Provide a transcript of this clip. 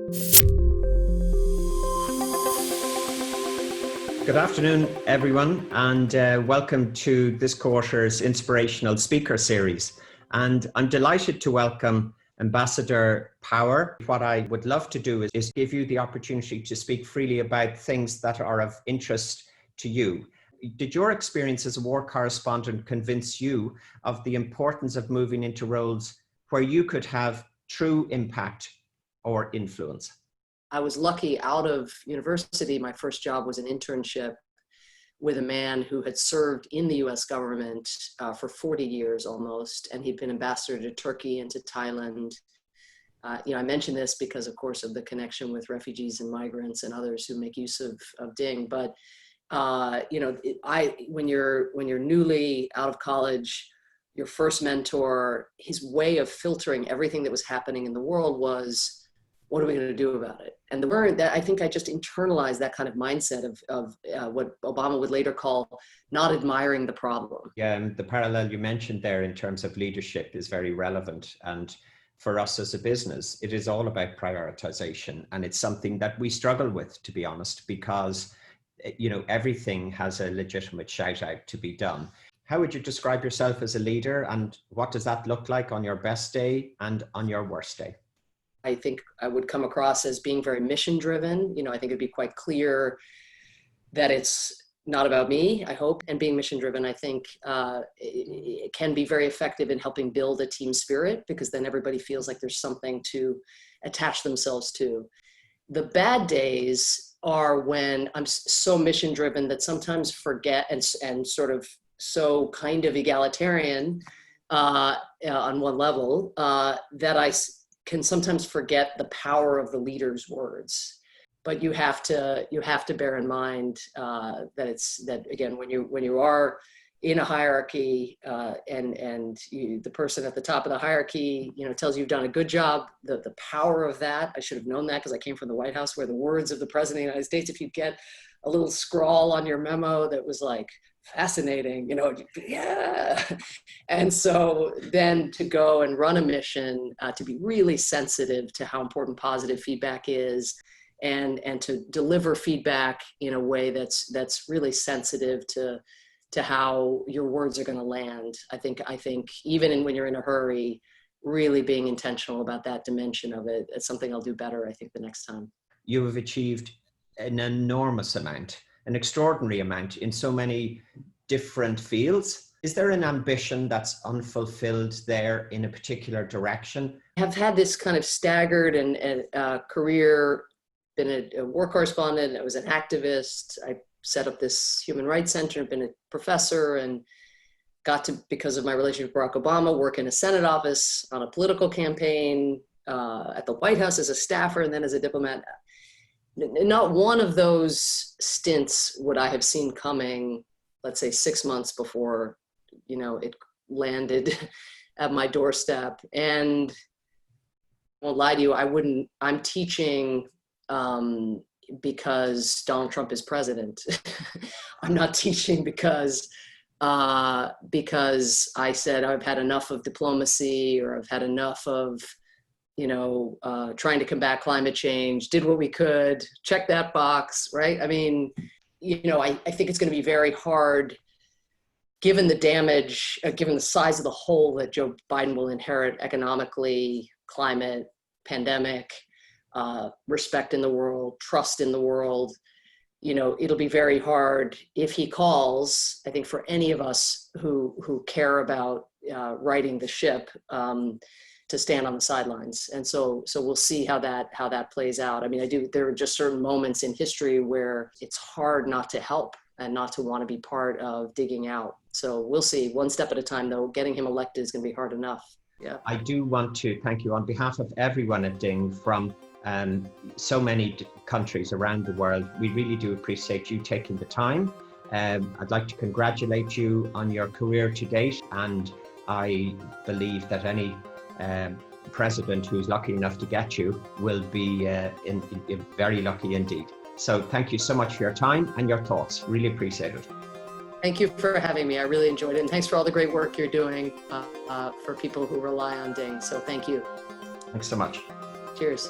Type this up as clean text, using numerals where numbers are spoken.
Good afternoon, everyone, and welcome to this quarter's Inspirational Speaker Series. And I'm delighted to welcome Ambassador Power. What I would love to do is give you the opportunity to speak freely about things that are of interest to you. Did your experience as a war correspondent convince you of the importance of moving into roles where you could have true impact or influence? I was lucky. Out of university, my first job was an internship with a man who had served in the US government for 40 years almost, and he'd been ambassador to Turkey and to Thailand. I mention this because, of course, of the connection with refugees and migrants and others who make use of DING. But when you're newly out of college, your first mentor, his way of filtering everything that was happening in the world was, what are we going to do about it? And the word that I think I just internalized that kind of mindset of what Obama would later call not admiring the problem. Yeah, and the parallel you mentioned there in terms of leadership is very relevant. And for us as a business, it is all about prioritization. And it's something that we struggle with, to be honest, because everything has a legitimate shout out to be done. How would you describe yourself as a leader, and what does that look like on your best day and on your worst day? I think I would come across as being very mission driven. I think it'd be quite clear that it's not about me, I hope. And being mission driven, I think it can be very effective in helping build a team spirit, because then everybody feels like there's something to attach themselves to. The bad days are when I'm so mission driven that sometimes forget and sort of so kind of egalitarian on one level that I can sometimes forget the power of the leader's words. But you have to bear in mind that again, when you are in a hierarchy and the person at the top of the hierarchy tells you you've done a good job, the power of that, I should have known that because I came from the White House, where the words of the President of the United States, if you get a little scrawl on your memo that was like fascinating, yeah. And so then to go and run a mission, to be really sensitive to how important positive feedback is, and to deliver feedback in a way that's really sensitive to how your words are going to land. I think even when you're in a hurry, really being intentional about that dimension of it, it's something I'll do better, I think, the next time. You have achieved an enormous amount, an extraordinary amount in so many different fields. Is there an ambition that's unfulfilled there in a particular direction? I have had this kind of staggered and career, been a war correspondent, I was an activist, I set up this human rights center, been a professor, and got to, because of my relationship with Barack Obama, work in a Senate office on a political campaign, at the White House as a staffer, and then as a diplomat. Not one of those stints would I have seen coming, let's say 6 months before, it landed at my doorstep. And I won't lie to you, I'm teaching because Donald Trump is president. I'm not teaching because I said I've had enough of diplomacy, or I've had enough of trying to combat climate change, did what we could, check that box, right? I mean, I think it's going to be very hard, given the damage, given the size of the hole that Joe Biden will inherit economically, climate, pandemic, respect in the world, trust in the world. It'll be very hard if he calls, I think, for any of us who care about righting the ship, to stand on the sidelines. And so we'll see how that plays out. I mean, there are just certain moments in history where it's hard not to help and not to want to be part of digging out. So we'll see, one step at a time, though. Getting him elected is going to be hard enough. Yeah. I do want to thank you on behalf of everyone at DING from so many countries around the world. We really do appreciate you taking the time. I'd like to congratulate you on your career to date, and I believe that any president who's lucky enough to get you will be very lucky indeed. So thank you so much for your time and your thoughts. Really appreciate it. Thank you for having me. I really enjoyed it. And thanks for all the great work you're doing for people who rely on DING. So thank you. Thanks so much. Cheers.